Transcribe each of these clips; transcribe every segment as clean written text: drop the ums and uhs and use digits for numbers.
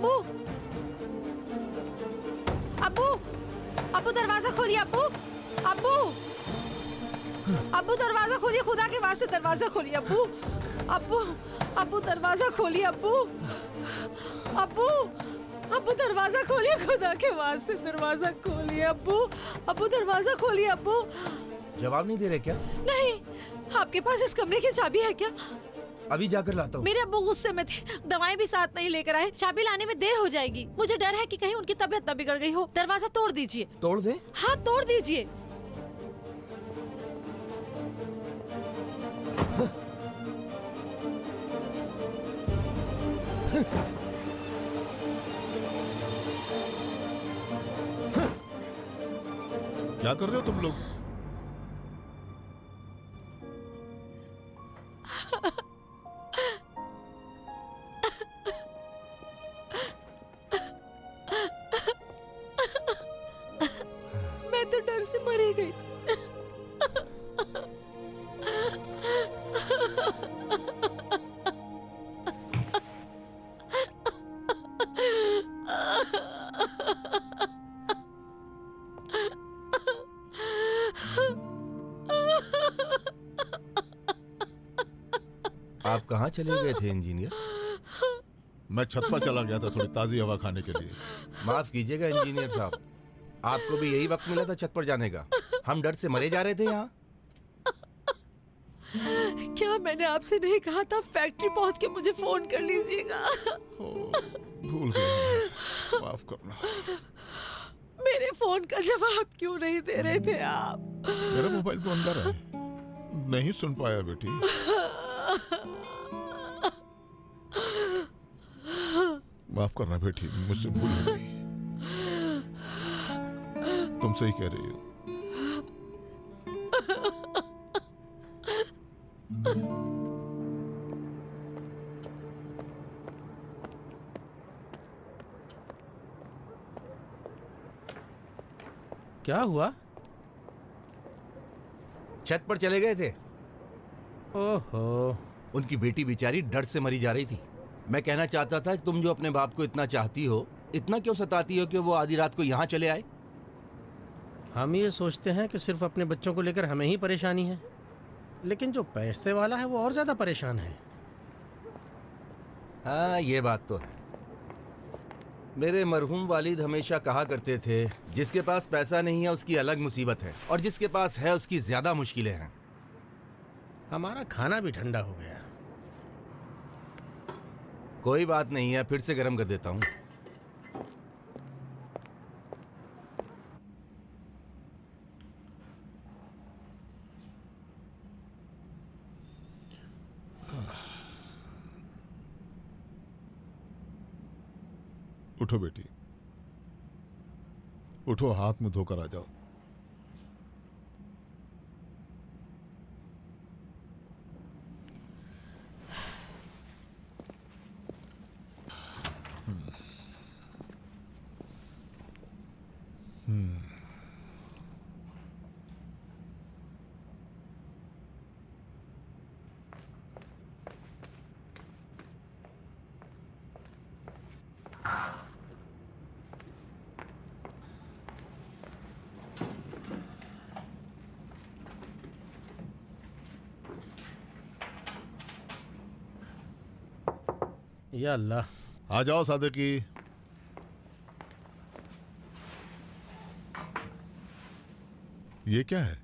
अब्बू, अब्बू, अब्बू दरवाजा खोलिए अब्बू, अब्बू, अब्बू दरवाजा खोलिए, खुदा के वास्ते दरवाजा खोलिए अब्बू, अब्बू, अब्बू दरवाजा खोलिए अब्बू, अब्बू, अब्बू दरवाजा खोलिए, खुदा के वास्ते दरवाजा खोलिए अब्बू, अब्बू दरवाजा खोलिए अब्बू। जवाब नहीं दे रहे क्या? नहीं, आपके पास इस कमरे की चाबी है क्या? अभी जाकर लाता हूँ। मेरे अब्बू गुस्से में थे, दवाएं भी साथ नहीं लेकर आए, चाबी लाने में देर हो जाएगी। मुझे डर है कि कहीं उनकी तबीयत न बिगड़ गई हो। दरवाजा तोड़ दीजिए। तोड़ दे? हाँ, तोड़ दीजिए। क्या कर रहे हो तुम लोग? मैं तो डर से मर ही गई। आप कहाँ चले गए थे इंजीनियर? मैं छत पर चला गया था थोड़ी ताजी हवा खाने के लिए। माफ कीजिएगा इंजीनियर साहब, आपको भी यही वक्त मिला था छत पर जाने का? हम डर से मरे जा रहे थे यहाँ। क्या मैंने आपसे नहीं कहा था फैक्ट्री पहुंच के मुझे फोन कर लीजिएगा? भूल गया, माफ करना। मेरे फोन का जवाब क्यों नहीं दे रहे थे आप? मेरा मोबाइल तो अंदर है, नहीं सुन पाया बेटी। माफ करना बेटी, मुझसे भूल हो गई। तुम सही कह रही हो। क्या हुआ? छत पर चले गए थे। ओहो, उनकी बेटी बेचारी डर से मरी जा रही थी। मैं कहना चाहता था तुम जो अपने बाप को इतना चाहती हो, इतना क्यों सताती हो कि वो आधी रात को यहाँ चले आए? हम ये सोचते हैं कि सिर्फ अपने बच्चों को लेकर हमें ही परेशानी है, लेकिन जो पैसे वाला है वो और ज्यादा परेशान है। हाँ, ये बात तो है। मेरे मरहूम वालिद हमेशा कहा करते थे, जिसके पास पैसा नहीं है उसकी अलग मुसीबत है, और जिसके पास है उसकी ज्यादा मुश्किलें हैं। हमारा खाना भी ठंडा हो गया। कोई बात नहीं है, फिर से गर्म कर देता हूँ। उठो बेटी, उठो, हाथ मुंह धोकर आ जाओ। या अल्लाह, आ जाओ सादिकी। ये क्या है?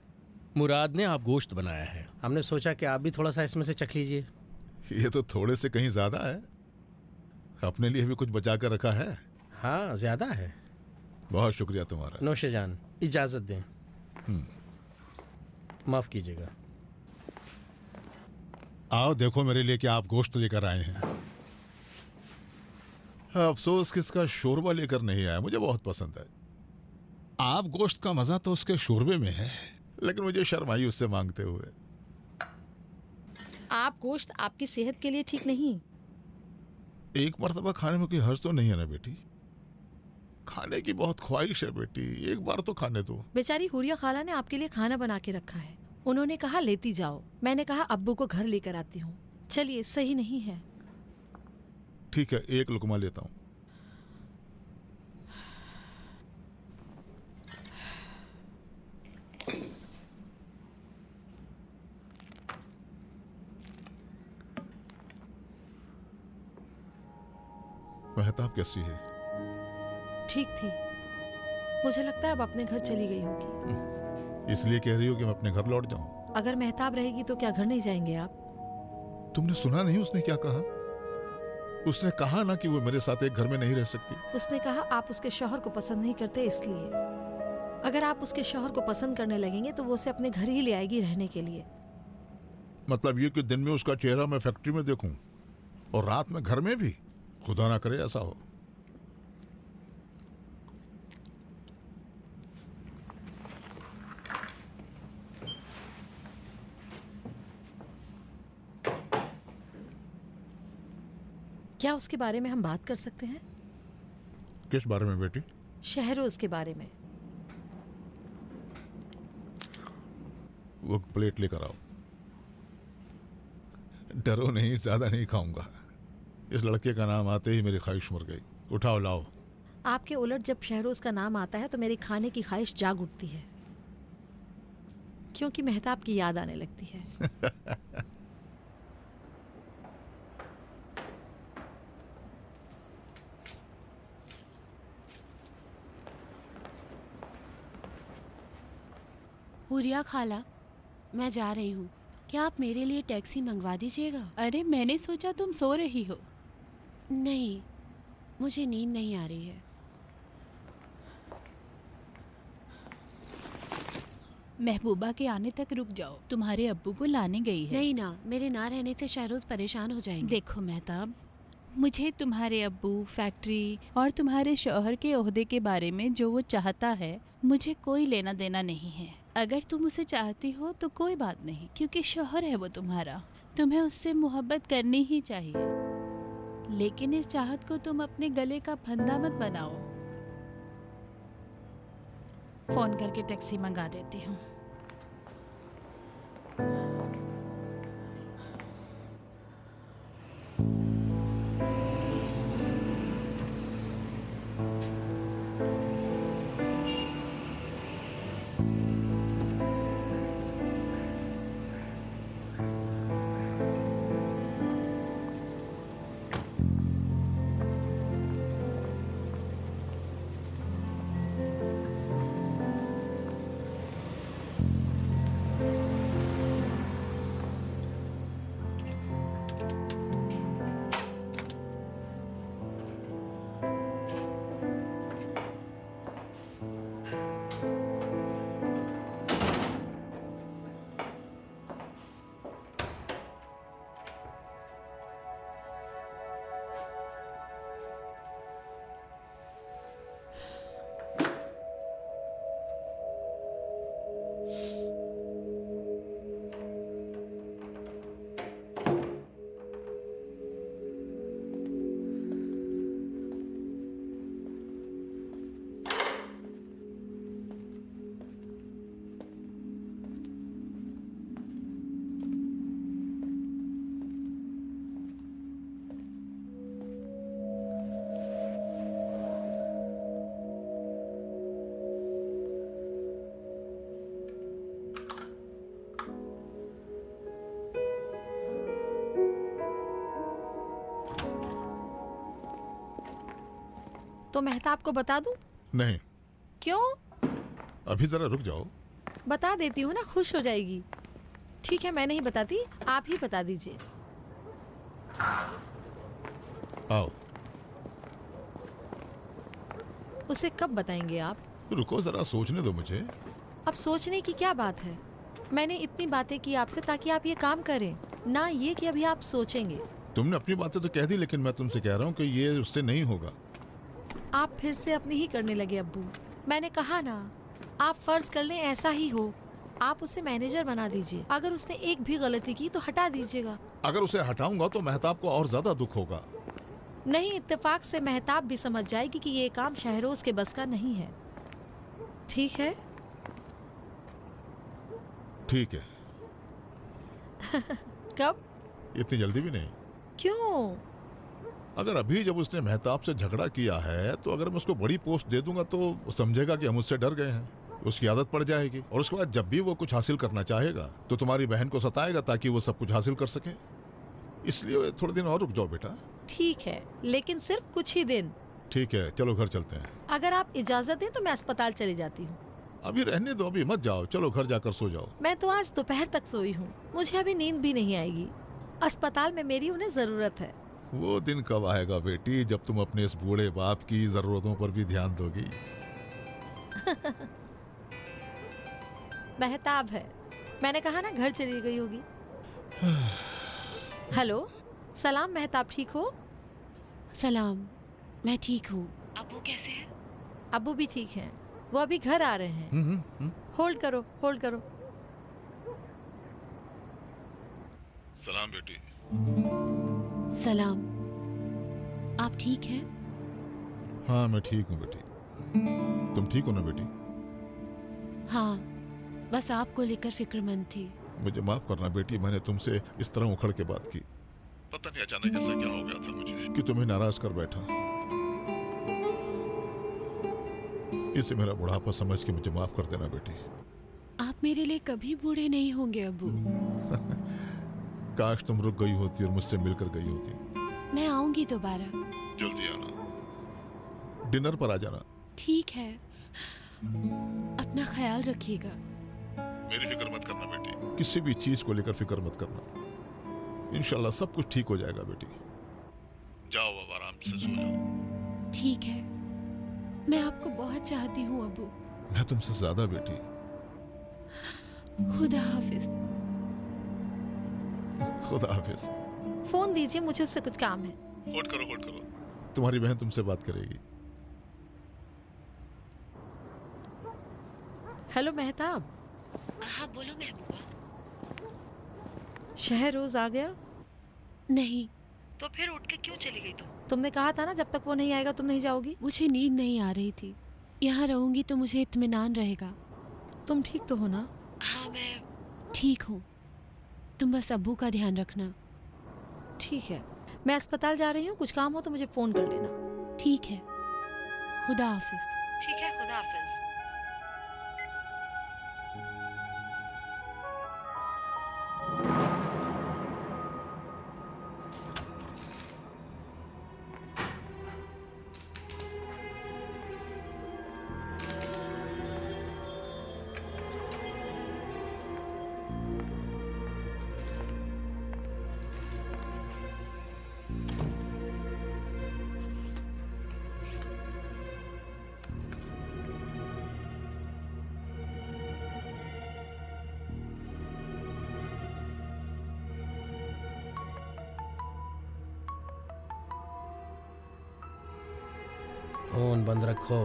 मुराद ने आप गोश्त बनाया है, हमने सोचा कि आप भी थोड़ा सा इसमें से चख लीजिए। ये तो थोड़े से कहीं ज्यादा है। अपने लिए भी कुछ बचा कर रखा है? हाँ, ज्यादा है। बहुत शुक्रिया तुम्हारा। नौशे जान, इजाजत दें। माफ कीजिएगा। आओ देखो मेरे लिए क्या आप गोश्त लेकर आए हैं। अफसोस कि इसका शोरबा लेकर नहीं आया, मुझे बहुत पसंद है। आप गोश्त का मजा तो उसके शोरबे में है, लेकिन मुझे शर्म आई उससे मांगते हुए। आप गोश्त आपकी सेहत के लिए ठीक नहीं। एक मर्तबा खाने में कोई हर्ज तो नहीं है ना बेटी? खाने की बहुत ख्वाहिश है बेटी, एक बार तो खाने दो। बेचारी हुरिया खाला ने आपके लिए खाना बना के रखा है, उन्होंने कहा लेती जाओ। मैंने कहा अब्बू को घर लेकर आती हूँ। चलिए, सही नहीं है। ठीक है, एक लुकमा लेता हूँ। महताब कैसी है? ठीक थी। मुझे लगता है अब अपने घर चली गई होगी। इसलिए कह रही हो कि मैं अपने घर लौट जाऊं? अगर मेहताब रहेगी तो क्या घर नहीं जाएंगे आप? तुमने सुना नहीं उसने क्या कहा? उसने कहा ना कि वो मेरे साथ एक घर में नहीं रह सकती। उसने कहा आप उसके शौहर को पसंद नहीं करते इसलिए। अगर आप उसके शौहर को पसंद करने लगेंगे तो वो उसे अपने घर ही ले आएगी रहने के लिए। मतलब ये कि दिन में उसका चेहरा मैं फैक्ट्री में देखूं और रात में घर में भी? खुदा ना करे ऐसा हो। क्या उसके बारे में हम बात कर सकते हैं? किस बारे में बेटी? शहरोज के बारे में। वो प्लेट लेकर आओ। डरो नहीं, ज्यादा नहीं खाऊंगा। इस लड़के का नाम आते ही मेरी ख्वाहिश मर गई। उठाओ लाओ। आपके उलट जब शहरोज का नाम आता है तो मेरी खाने की ख्वाहिश जाग उठती है, क्योंकि मेहताब की याद आने लगती है। हुरिया खाला, मैं जा रही हूँ। क्या आप मेरे लिए टैक्सी मंगवा दीजिएगा? अरे मैंने सोचा तुम सो रही हो। नहीं, मुझे नींद नहीं आ रही है। महबूबा के आने तक रुक जाओ, तुम्हारे अब्बू को लाने गई है। नहीं ना, मेरे ना रहने से शहरोज परेशान हो जाएंगे। देखो मेहताब, मुझे तुम्हारे अब्बू, फैक्ट्री और तुम्हारे शौहर के ओहदे के बारे में जो वो चाहता है, मुझे कोई लेना देना नहीं है। अगर तुम उसे चाहती हो तो कोई बात नहीं, क्योंकि शौहर है वो तुम्हारा, तुम्हें उससे मोहब्बत करनी ही चाहिए। लेकिन इस चाहत को तुम अपने गले का फंदा मत बनाओ। फोन करके टैक्सी मंगा देती हूँ। तो मेहताब को बता दूं? नहीं, क्यों? अभी जरा रुक जाओ। बता देती हूँ ना, खुश हो जाएगी। ठीक है, मैं नहीं बताती, आप ही बता दीजिए। आओ। उसे कब बताएंगे आप? रुको जरा, सोचने दो मुझे। अब सोचने की क्या बात है? मैंने इतनी बातें की आपसे ताकि आप ये काम करें, ना ये कि अभी आप सोचेंगे। तुमने अपनी बातें तो कह दी, लेकिन मैं तुमसे कह रहा हूँ कि ये उससे नहीं होगा। आप फिर से अपनी ही करने लगे अब्बू। मैंने कहा ना, आप फर्ज कर लें ऐसा ही हो, आप उसे मैनेजर बना दीजिए। अगर उसने एक भी गलती की तो हटा दीजिएगा। अगर उसे हटाऊंगा तो मेहताब को और ज्यादा दुख होगा। नहीं, इत्तेफाक से मेहताब भी समझ जाएगी कि ये काम शहरोज के बस का नहीं है। ठीक है? ठीक है। कब? इतनी जल्दी भी नहीं। क्यों? अगर अभी जब उसने मेहताब से झगड़ा किया है तो अगर मैं उसको बड़ी पोस्ट दे दूंगा तो वो समझेगा कि हम उससे डर गए हैं, उसकी आदत पड़ जाएगी, और उसके बाद जब भी वो कुछ हासिल करना चाहेगा तो तुम्हारी बहन को सताएगा ताकि वो सब कुछ हासिल कर सके। इसलिए थोड़े दिन और रुक जाओ बेटा। ठीक है, लेकिन सिर्फ कुछ ही दिन। ठीक है, चलो घर चलते हैं। अगर आप इजाजत दें तो मैं अस्पताल चली जाती हूँ। अभी रहने दो, अभी मत जाओ, चलो घर जाकर सो जाओ। मैं तो आज दोपहर तक सोई हूँ, मुझे अभी नींद भी नहीं आएगी। अस्पताल में मेरी उन्हें जरूरत है। वो दिन कब आएगा बेटी जब तुम अपने इस बूढ़े बाप की जरूरतों पर भी ध्यान दोगी? महताब है, मैंने कहा ना घर चली गई होगी। हेलो, सलाम महताब, ठीक हो? सलाम, मैं ठीक हूँ। अब्बू कैसे हैं? अब्बू भी ठीक हैं, वो अभी घर आ रहे हैं। होल्ड करो, होल्ड करो। सलाम बेटी। सलाम, आप ठीक हैं? हाँ मैं ठीक हूँ बेटी, तुम ठीक हो ना बेटी? हाँ, बस आपको लेकर फिक्रमंद थी। मुझे माफ करना बेटी, मैंने तुमसे इस तरह उखड़ के बात की। पता नहीं अचानक ऐसा क्या हो गया था मुझे कि तुम्हें नाराज कर बैठा। इसे मेरा बुढ़ापा समझ के मुझे माफ कर देना बेटी। आप मेरे लिए कभी बूढ़े नहीं होंगे अब्बू। काश तुम रुक गई होती और मुझसे मिलकर गई होती। मैं आऊंगी दोबारा। जल्दी आना, डिनर पर आ जाना। ठीक है, अपना ख्याल रखिएगा। मेरी फिक्र मत करना बेटी, किसी भी चीज को लेकर फिक्र मत करना। इंशाल्लाह सब कुछ ठीक हो जाएगा बेटी। जाओ अब आराम से सो जाओ। ठीक है, मैं आपको बहुत चाहती हूँ अब्बू। मैं तुमसे ज्यादा बेटी। खुदा हाफिज। खुदा हाफिज। फोन दीजिए, मुझे उससे कुछ काम है। होल्ड करो, होल्ड करो, तुम्हारी बहन तुमसे बात करेगी। हेलो महताब। हाँ बोलो महबूबा। शहरोज आ गया? नहीं, तो फिर उठ के क्यों चली गई तुमने कहा था ना जब तक वो नहीं आएगा तुम नहीं जाओगी। मुझे नींद नहीं आ रही थी। यहाँ रहूंगी तो मुझे इत्मीनान रहेगा। तुम ठीक तो हो ना? हाँ मैं ठीक हूँ, तुम बस अब्बू का ध्यान रखना। ठीक है, मैं अस्पताल जा रही हूँ, कुछ काम हो तो मुझे फोन कर लेना। ठीक है, खुदा हाफिज। ठीक है, खुदा हाफिज। फोन बंद रखो।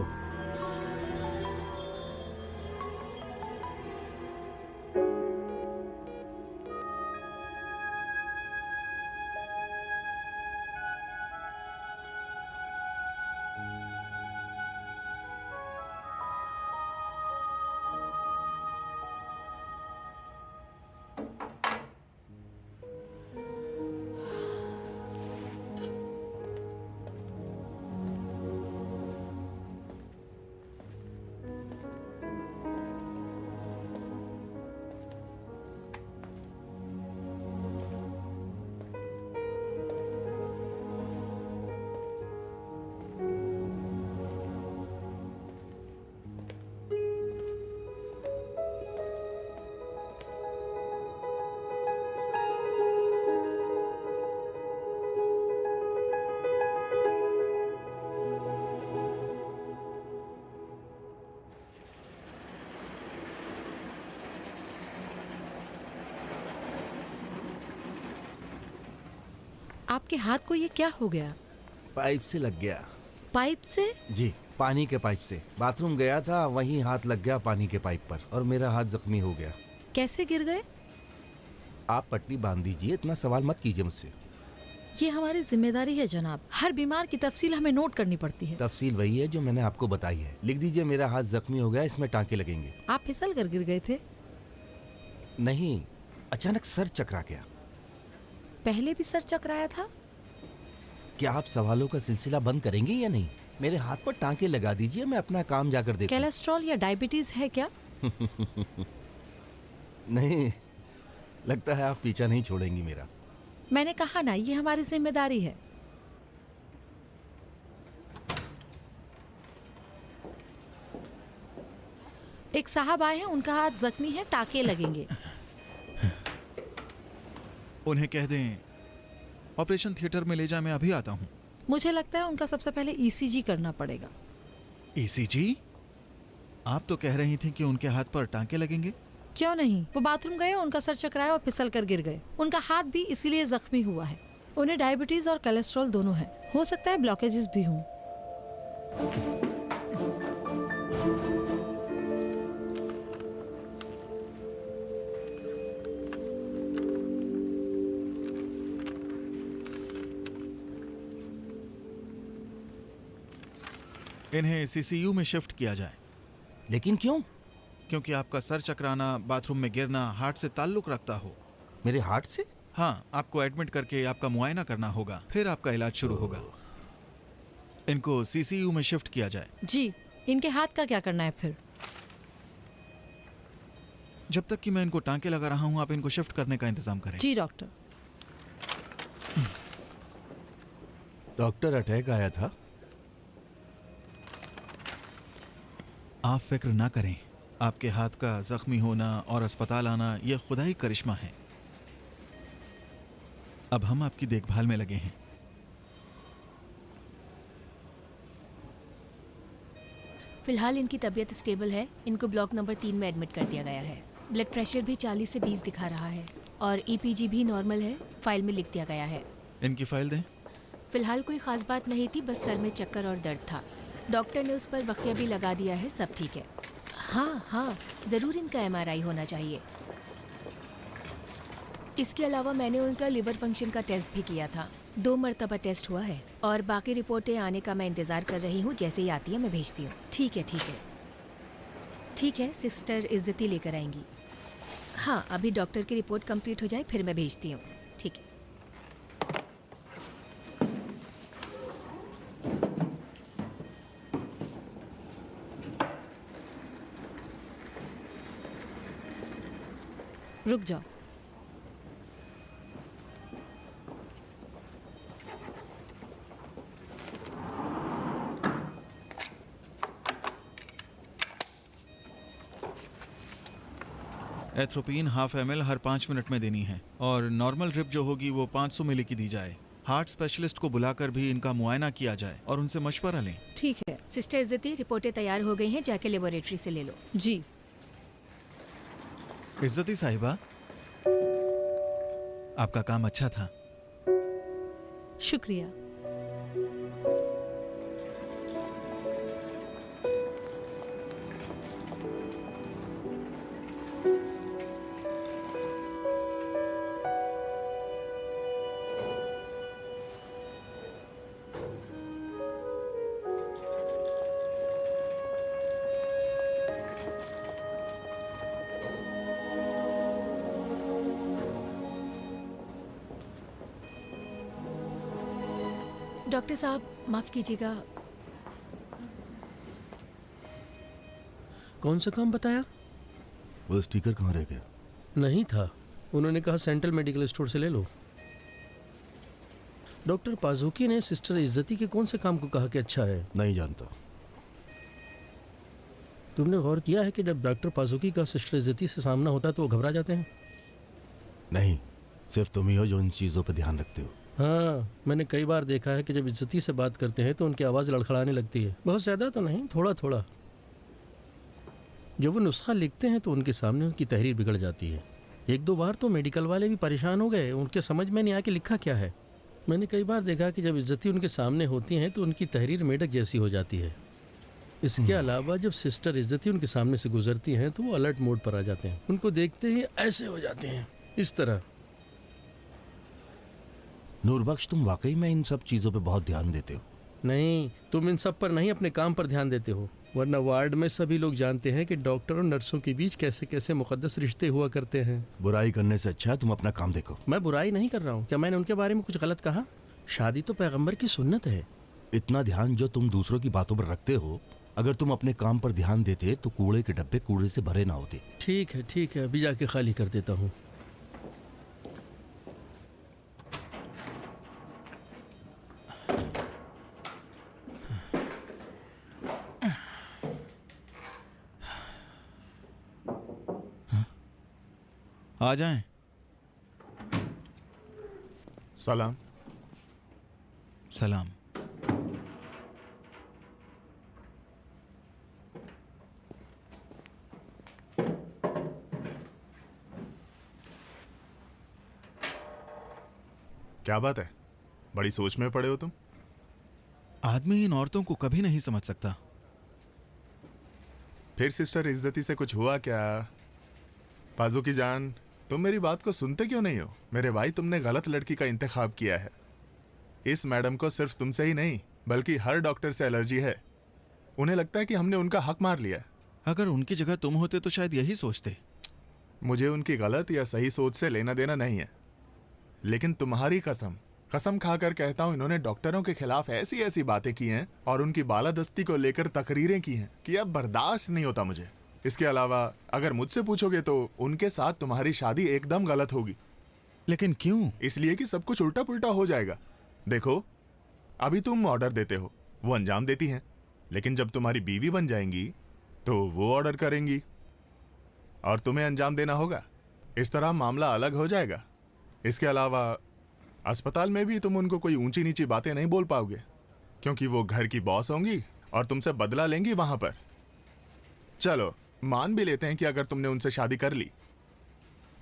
आपके हाथ को ये क्या हो गया? पाइप से लग गया। पाइप से? जी, पानी के पाइप से। बाथरूम गया था, वहीं हाथ लग गया पानी के पाइप पर और मेरा हाथ जख्मी हो गया। कैसे गिर गए? आप पट्टी बांध दीजिए, इतना सवाल मत कीजिए मुझसे। ये हमारी जिम्मेदारी है जनाब, हर बीमार की तफसील हमें नोट करनी पड़ती है। तफसील वही है जो मैंने आपको बताई है। लिख दीजिए मेरा हाथ जख्मी हो गया, इसमें टांके लगेंगे। आप फिसल कर गिर गए थे? नहीं, अचानक सर चकरा गया। पहले भी सर चकराया था? क्या आप सवालों का सिलसिला बंद करेंगे या नहीं? मेरे हाथ पर टांके लगा दीजिए, मैं अपना काम जाकर देखूं। कोलेस्ट्रॉल या डायबिटीज है क्या? नहीं, लगता है आप पीछा नहीं छोड़ेंगी मेरा। मैंने कहा ना, ये हमारी जिम्मेदारी है। एक साहब आए हैं, उनका हाथ जख्मी है, टाके लगेंगे। उन्हें कह दें ऑपरेशन थिएटर में ले जाए, मैं अभी आता हूँ। मुझे लगता है उनका सबसे पहले ईसीजी करना पड़ेगा। ईसीजी? आप तो कह रही थी कि उनके हाथ पर टांके लगेंगे। क्यों नहीं, वो बाथरूम गए, उनका सर चकराया और फिसल कर गिर गए। उनका हाथ भी इसीलिए जख्मी हुआ है। उन्हें डायबिटीज और कोलेस्ट्रॉल दोनों है, हो सकता है ब्लॉकेजेस भी हों। इन्हें सीसीयू में शिफ्ट किया जाए। लेकिन क्यों? क्योंकि आपका सर चकराना, बाथरूम में गिरना हार्ट से ताल्लुक रखता हो। मेरे हार्ट से? हाँ, आपको एडमिट करके आपका मुआयना करना होगा, फिर आपका इलाज शुरू होगा। इनको सीसीयू में शिफ्ट किया जाए। जी, इनके हाथ का क्या करना है फिर? जब तक कि मैं इनको टांके लगा रहा हूँ, आप इनको शिफ्ट करने का इंतजाम करें। जी डॉक्टर। डॉक्टर, अटैक आया था। आप फिक्र ना करें, आपके हाथ का जख्मी होना और अस्पताल आना यह खुदाई करिश्मा है। अब हम आपकी देखभाल में लगे हैं। फिलहाल इनकी तबीयत स्टेबल है। इनको ब्लॉक नंबर 3 में एडमिट कर दिया गया है। ब्लड प्रेशर भी 40 से 20 दिखा रहा है और ईपीजी भी नॉर्मल है, फाइल में लिख दिया गया है। इनकी फाइल दें। फिलहाल कोई खास बात नहीं थी, बस सर में चक्कर और दर्द था। डॉक्टर ने उस पर बखिया भी लगा दिया है, सब ठीक है। हाँ, ज़रूर इनका एमआरआई होना चाहिए। इसके अलावा मैंने उनका लिवर फंक्शन का टेस्ट भी किया था, 2 मरतबा टेस्ट हुआ है और बाकी रिपोर्टें आने का मैं इंतज़ार कर रही हूँ। जैसे ही आती है मैं भेजती हूँ। ठीक है, सिस्टर इज्जती लेकर आएंगी। हाँ, अभी डॉक्टर की रिपोर्ट कंप्लीट हो जाए फिर मैं भेजती हूँ। ठीक है। रुक जाओ। एथ्रोपिन ½ ml हर 5 मिनट में देनी है और नॉर्मल ड्रिप जो होगी वो 500 मिली की दी जाए। हार्ट स्पेशलिस्ट को बुलाकर भी इनका मुआयना किया जाए और उनसे मशवरा लें। ठीक है। सिस्टर इज्जती, रिपोर्टें तैयार हो गई हैं, जाके लेबोरेटरी से ले लो। जी। इज्जती साहिबा, आपका काम अच्छा था। शुक्रिया। डॉक्टर साहब, माफ़ कीजिएगा। कौन सा काम बताया? वो स्टिकर कहाँ रह गया? नहीं था, उन्होंने कहा सेंट्रल मेडिकल स्टोर से ले लो। डॉक्टर पाजोकी ने सिस्टर इज्जती के कौन से काम को कहा कि अच्छा है? नहीं जानता। तुमने गौर किया है कि जब डॉक्टर पाजोकी का सिस्टर इज्जती से सामना होता है तो वो घबरा जाते हैं? नहीं, सिर्फ तुम ही हो जो इन चीज़ों पर ध्यान रखते हो। हाँ, मैंने कई बार देखा है कि जब इज्जती से बात करते हैं तो उनकी आवाज़ लड़खड़ाने लगती है। बहुत ज़्यादा तो नहीं, थोड़ा थोड़ा। जब वो नुस्खा लिखते हैं तो उनके सामने उनकी तहरीर बिगड़ जाती है। 1-2 बार तो मेडिकल वाले भी परेशान हो गए, उनके समझ में नहीं आया कि लिखा क्या है। मैंने कई बार देखा कि जब इज्जती उनके सामने होती हैं तो उनकी तहरीर मेढक जैसी हो जाती है। इसके अलावा जब सिस्टर इज्जती उनके सामने से गुजरती हैं तो वो अलर्ट मोड पर आ जाते हैं। उनको देखते ही ऐसे हो जाते हैं, इस तरह। नूरबख्श, तुम वाकई में इन सब चीज़ों पे बहुत ध्यान देते हो। नहीं, तुम इन सब पर नहीं, अपने काम पर ध्यान देते हो। वरना वार्ड में सभी लोग जानते हैं कि डॉक्टर और नर्सों के बीच कैसे कैसे मुकद्दस रिश्ते हुआ करते हैं। बुराई करने से अच्छा है तुम अपना काम देखो। मैं बुराई नहीं कर रहा हूँ। क्या मैंने उनके बारे में कुछ गलत कहा? शादी तो पैगंबर की सुन्नत है। इतना ध्यान जो तुम दूसरों की बातों पर रखते हो, अगर तुम अपने काम पर ध्यान देते तो कूड़े के डब्बे कूड़े से भरे ना होते। ठीक है, अभी जाके खाली कर देता हूँ। आ जाएं। सलाम। सलाम। क्या बात है, बड़ी सोच में पड़े हो तुम? आदमी इन औरतों को कभी नहीं समझ सकता। फिर सिस्टर इज्जती से कुछ हुआ क्या? पाजू की जान, तुम मेरी बात को सुनते क्यों नहीं हो? मेरे भाई, तुमने गलत लड़की का इंतखाब किया है। इस मैडम को सिर्फ तुमसे ही नहीं बल्कि हर डॉक्टर से एलर्जी है। उन्हें लगता है कि हमने उनका हक मार लिया। अगर उनकी जगह तुम होते तो शायद यही सोचते। मुझे उनकी गलत या सही सोच से लेना देना नहीं है, लेकिन तुम्हारी कसम खाकर कहता हूं, इन्होंने डॉक्टरों के खिलाफ ऐसी ऐसी बातें की हैं और उनकी बालादस्ती को लेकर तकरीरें की हैं कि अब बर्दाश्त नहीं होता मुझे। इसके अलावा अगर मुझसे पूछोगे तो उनके साथ तुम्हारी शादी एकदम गलत होगी। लेकिन क्यों? इसलिए कि सब कुछ उल्टा पुल्टा हो जाएगा। देखो, अभी तुम ऑर्डर देते हो, वो अंजाम देती हैं, लेकिन जब तुम्हारी बीवी बन जाएंगी तो वो ऑर्डर करेंगी और तुम्हें अंजाम देना होगा। इस तरह मामला अलग हो जाएगा। इसके अलावा अस्पताल में भी तुम उनको कोई ऊंची नीची बातें नहीं बोल पाओगे, क्योंकि वो घर की बॉस होंगी और तुमसे बदला लेंगी वहां पर। चलो मान भी लेते हैं कि अगर तुमने उनसे शादी कर ली,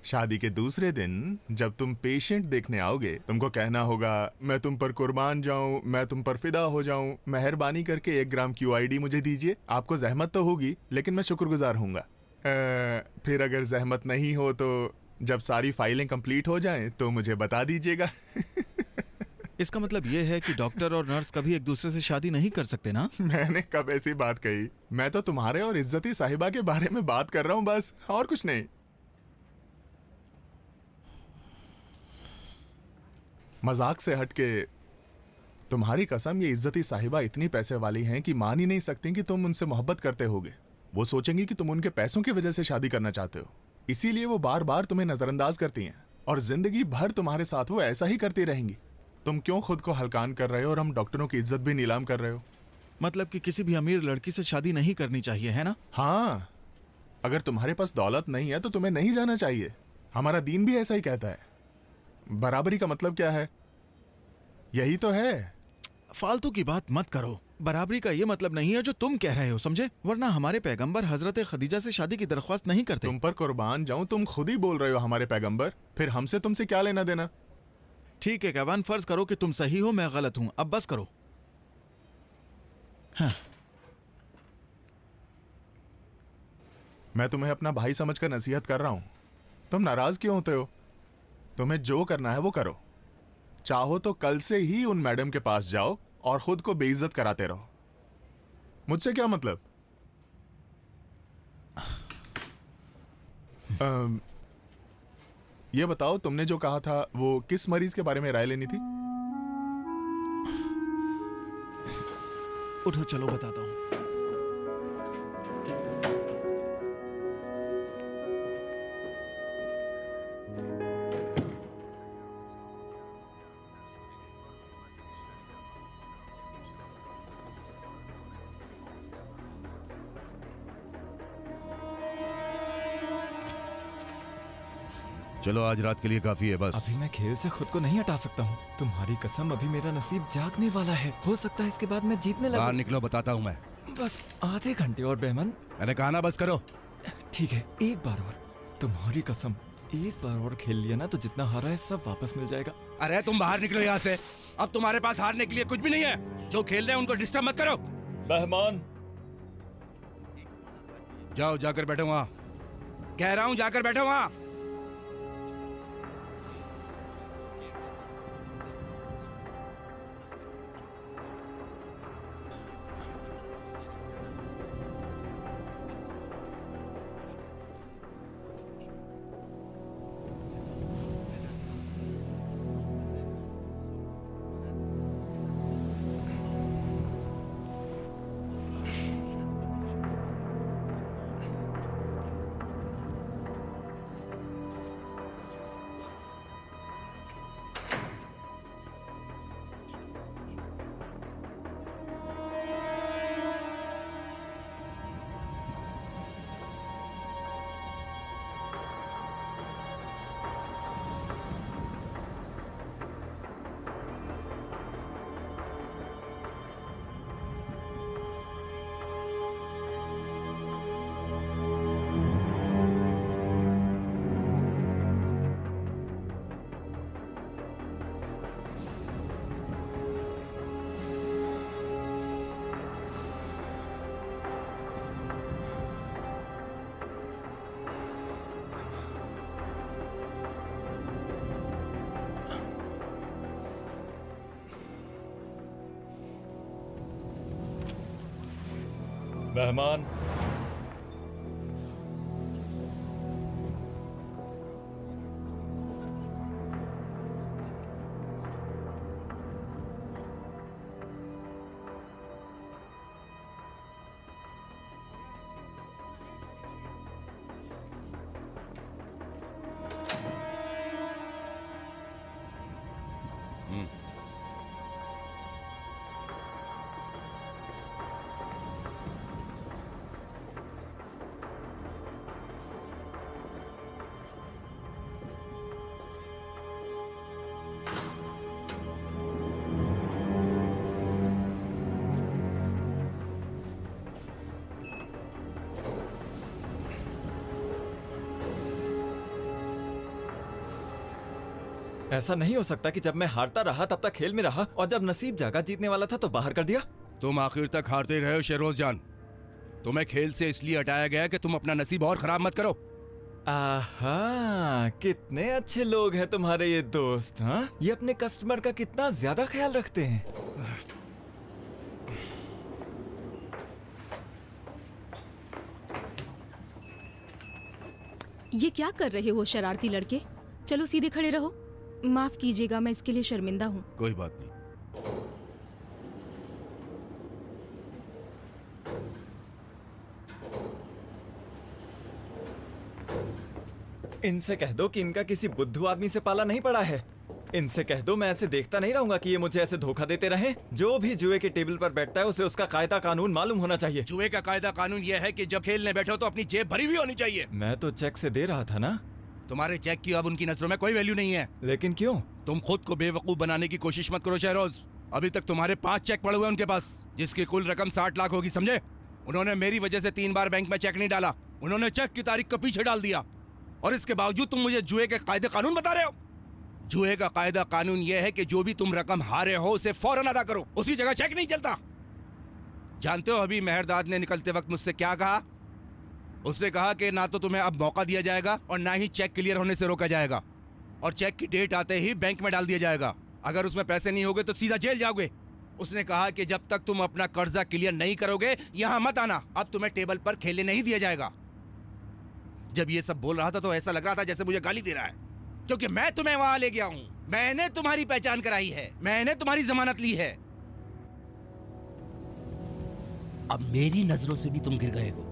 शादी के दूसरे दिन जब तुम पेशेंट देखने आओगे, तुमको कहना होगा मैं तुम पर कुर्बान जाऊं, मैं तुम पर फिदा हो जाऊं, मेहरबानी करके 1 ग्राम QID मुझे दीजिए। आपको जहमत तो होगी, लेकिन मैं शुक्रगुजार होऊंगा। फिर अगर जहमत नहीं हो तो जब सारी फाइलें कंप्लीट हो जाएं तो मुझे बता दीजिएगा। इसका मतलब ये है कि डॉक्टर और नर्स कभी एक दूसरे से शादी नहीं कर सकते ना? मैंने कब ऐसी बात कही? मैं तो तुम्हारे और इज्जती साहिबा के बारे में बात कर रहा हूं, बस, और कुछ नहीं। मजाक से हटके, तुम्हारी कसम, ये इज्जती साहिबा इतनी पैसे वाली हैं कि मान ही नहीं सकती कि तुम उनसे मोहब्बत करते होगे। वो सोचेंगी कि तुम उनके पैसों की वजह से शादी करना चाहते हो, इसीलिए वो बार बार तुम्हें नजरअंदाज करती हैं और जिंदगी भर तुम्हारे साथ वो ऐसा ही करती रहेंगी। तुम क्यों खुद को हल्कान कर रहे हो और हम डॉक्टरों की इज्जत भी नीलाम कर रहे हो? मतलब कि किसी भी अमीर लड़की से शादी नहीं करनी चाहिए, है ना? हाँ, अगर तुम्हारे पास दौलत नहीं है तो तुम्हें नहीं जाना चाहिए। हमारा दीन भी ऐसा ही कहता है। बराबरी का मतलब क्या है? यही तो है। फालतू की बात मत करो। बराबरी का ये मतलब नहीं है जो तुम कह रहे हो, समझे? वरना हमारे पैगंबर हजरत खदीजा से शादी की दरख्वास्त नहीं करते। तुम पर कुर्बान जाऊं, तुम खुद ही बोल रहे हो हमारे पैगंबर, फिर हमसे तुमसे क्या लेना देना? ठीक है कैवान, फर्ज करो कि तुम सही हो, मैं गलत हूं। अब बस करो। हाँ। मैं तुम्हें अपना भाई समझकर नसीहत कर रहा हूं। तुम नाराज क्यों होते हो? तुम्हें जो करना है वो करो। चाहो तो कल से ही उन मैडम के पास जाओ और खुद को बेइज्जत कराते रहो। मुझसे क्या मतलब? ये बताओ, तुमने जो कहा था वो किस मरीज के बारे में राय लेनी थी? उठो, चलो बताता हूं। चलो, आज रात के लिए काफी है, बस। अभी मैं खेल से खुद को नहीं हटा सकता हूँ। तुम्हारी कसम, अभी मेरा नसीब जागने वाला है। हो सकता है इसके बाद मैं जीतने लगूं। बाहर निकलो, बताता हूँ मैं। बस आधे घंटे और बेमन। मैंने कहा ना, बस करो। ठीक है, एक बार और। तुम्हारी कसम, एक बार और खेल लिया ना तो जितना हारा है सब वापस मिल जाएगा। अरे तुम बाहर निकलो यहाँ से। अब तुम्हारे पास हारने के लिए कुछ भी नहीं है। जो खेल रहे हैं उनको डिस्टर्ब मत करो। मेहमान, जाओ, जाकर बैठो वहाँ। कह रहा हूँ, जाकर बैठो वहाँ। मेहमान। ऐसा नहीं हो सकता कि जब मैं हारता रहा तब तक खेल में रहा और जब नसीब जागा जीतने वाला था तो बाहर कर दिया। तुम आखिर तक हारते रहे हो शेरोज जान। तुम्हें खेल से इसलिए हटाया गया कि तुम अपना नसीब और खराब मत करो। आहा, कितने अच्छे लोग हैं तुम्हारे ये दोस्त। हाँ, ये अपने कस्टमर का कितना ज्यादा ख्याल रखते हैं। ये क्या कर रहे हो शरारती लड़के? चलो सीधे खड़े रहो। माफ कीजिएगा, मैं इसके लिए शर्मिंदा हूँ। कोई बात नहीं। इनसे कह दो कि इनका किसी बुद्धू आदमी से पाला नहीं पड़ा है। इनसे कह दो मैं ऐसे देखता नहीं रहूंगा कि ये मुझे ऐसे धोखा देते रहे। जो भी जुए के टेबल पर बैठता है उसे उसका कायदा कानून मालूम होना चाहिए। जुए का कायदा कानून यह है कि जब खेलने बैठो तो अपनी जेब भरी हुई होनी चाहिए। मैं तो चेक से दे रहा था ना। तुम्हारे चेक की अब उनकी नजरों में कोई वैल्यू नहीं है। लेकिन क्यों? तुम खुद को बेवकूफ बनाने की कोशिश मत करो शहरोज। अभी तक तुम्हारे 5 चेक पड़े हुए उनके पास, जिसकी कुल रकम 60 लाख होगी, समझे? उन्होंने मेरी वजह से 3 बार बैंक में चेक नहीं डाला। उन्होंने चेक की तारीख को पीछे डाल दिया और इसके बावजूद तुम मुझे जुए के कायदे कानून बता रहे हो। जुए का कायदा कानून यह है कि जो भी तुम रकम हारे हो उसे फौरन अदा करो, उसी जगह चेक नहीं चलता। जानते हो अभी मेहरदाद ने निकलते वक्त मुझसे क्या कहा? उसने कहा कि ना तो तुम्हें अब मौका दिया जाएगा और ना ही चेक क्लियर होने से रोका जाएगा, और चेक की डेट आते ही बैंक में डाल दिया जाएगा। अगर उसमें पैसे नहीं होंगे तो सीधा जेल जाओगे। उसने कहा कि जब तक तुम अपना कर्जा क्लियर नहीं करोगे यहां मत आना। अब तुम्हें टेबल पर खेलने नहीं दिया जाएगा। जब ये सब बोल रहा था तो ऐसा लग रहा था जैसे मुझे गाली दे रहा है, क्योंकि मैं तुम्हें वहां ले गया हूं। मैंने तुम्हारी पहचान कराई है, मैंने तुम्हारी जमानत ली है। अब मेरी नजरों से भी तुम गिर गए हो।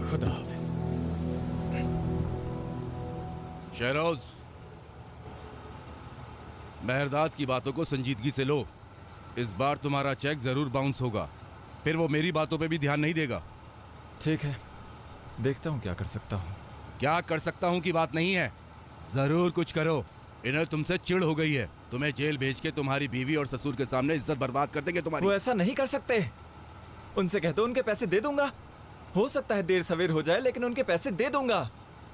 खुदा हाफिज। शहरोज, मेहरदाद की बातों को संजीदगी से लो। इस बार तुम्हारा चेक जरूर बाउंस होगा, फिर वो मेरी बातों पे भी ध्यान नहीं देगा। ठीक है, देखता हूँ क्या कर सकता हूँ। क्या कर सकता हूँ की बात नहीं है, जरूर कुछ करो। इन्हें तुमसे चिढ़ हो गई है। तुम्हें जेल भेज के तुम्हारी बीवी और ससुर के सामने इज्जत बर्बाद कर देंगे तुम्हारी। वो ऐसा नहीं कर सकते। उनसे कह दो उनके पैसे दे दूंगा। हो सकता है देर सवेर हो जाए, लेकिन उनके पैसे दे दूंगा।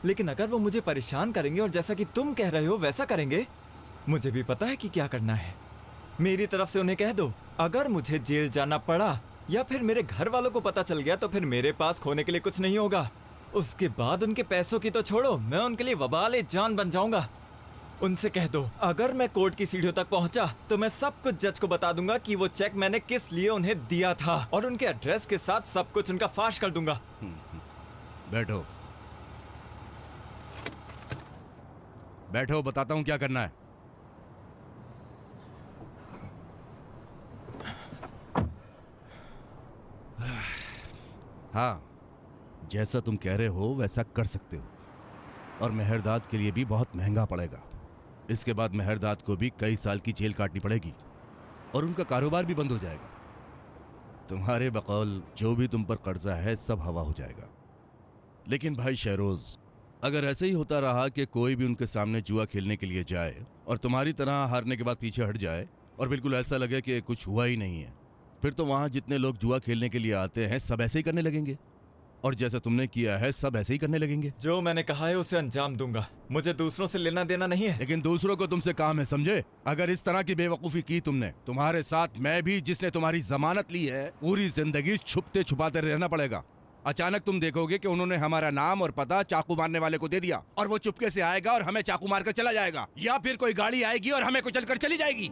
लेकिन अगर वो मुझे परेशान करेंगे और जैसा कि तुम कह रहे हो वैसा करेंगे, मुझे भी पता है कि क्या करना है। मेरी तरफ से उन्हें कह दो, अगर मुझे जेल जाना पड़ा या फिर मेरे घर वालों को पता चल गया तो फिर मेरे पास खोने के लिए कुछ नहीं होगा। उसके बाद उनके पैसों की तो छोड़ो, मैं उनके लिए वबाल जान बन जाऊंगा। उनसे कह दो अगर मैं कोर्ट की सीढ़ियों तक पहुंचा तो मैं सब कुछ जज को बता दूंगा कि वो चेक मैंने किस लिए उन्हें दिया था, और उनके एड्रेस के साथ सब कुछ उनका फाश कर दूंगा। बैठो बैठो, बताता हूं क्या करना है। हाँ, जैसा तुम कह रहे हो वैसा कर सकते हो, और मेहरदाद के लिए भी बहुत महंगा पड़ेगा। इसके बाद मेहरदाद को भी कई साल की जेल काटनी पड़ेगी और उनका कारोबार भी बंद हो जाएगा। तुम्हारे बकौल जो भी तुम पर कर्जा है सब हवा हो जाएगा। लेकिन भाई शहरोज, अगर ऐसे ही होता रहा कि कोई भी उनके सामने जुआ खेलने के लिए जाए और तुम्हारी तरह हारने के बाद पीछे हट जाए और बिल्कुल ऐसा लगे कि कुछ हुआ ही नहीं है, फिर तो वहां जितने लोग जुआ खेलने के लिए आते हैं सब ऐसे ही करने लगेंगे, और जैसा तुमने किया है सब ऐसे ही करने लगेंगे। जो मैंने कहा है उसे अंजाम दूंगा, मुझे दूसरों से लेना देना नहीं है। लेकिन दूसरों को तुमसे काम है, समझे? अगर इस तरह की बेवकूफी की तुमने, तुम्हारे साथ मैं भी, जिसने तुम्हारी जमानत ली है, पूरी जिंदगी छुपते छुपाते रहना पड़ेगा। अचानक तुम देखोगे कि उन्होंने हमारा नाम और पता चाकू मारने वाले को दे दिया और वो चुपके से आएगा और हमें चाकू मारकर चला जाएगा, या फिर कोई गाड़ी आएगी और हमें कुचलकर चली जाएगी।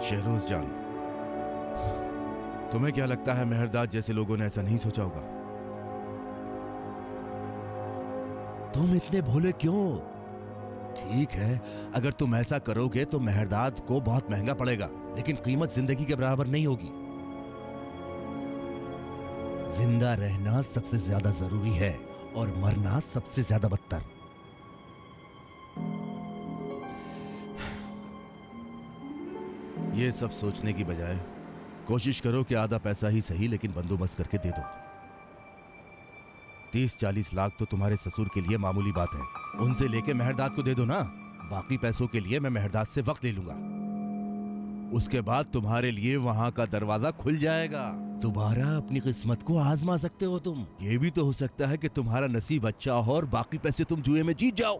शहरोज जान, तुम्हें क्या लगता है मेहरदाद जैसे लोगों ने ऐसा नहीं सोचा होगा? तुम इतने भोले क्यों? ठीक है, अगर तुम ऐसा करोगे तो मेहरदाद को बहुत महंगा पड़ेगा, लेकिन कीमत जिंदगी के बराबर नहीं होगी। जिंदा रहना सबसे ज्यादा जरूरी है और मरना सबसे ज्यादा बदतर। ये सब सोचने की बजाय कोशिश करो कि आधा पैसा ही सही लेकिन बंदोबस्त करके दे दो। 30-40 लाख तो तुम्हारे ससुर के लिए मामूली बात है, उनसे लेके मेहरदाद को दे दो ना। बाकी पैसों के लिए मैं मेहरदाद से वक्त ले लूंगा, उसके बाद तुम्हारे लिए वहां का दरवाजा खुल जाएगा। दोबारा अपनी किस्मत को आजमा सकते हो तुम। ये भी तो हो सकता है कि तुम्हारा नसीब अच्छा हो और बाकी पैसे तुम जुए में जीत जाओ।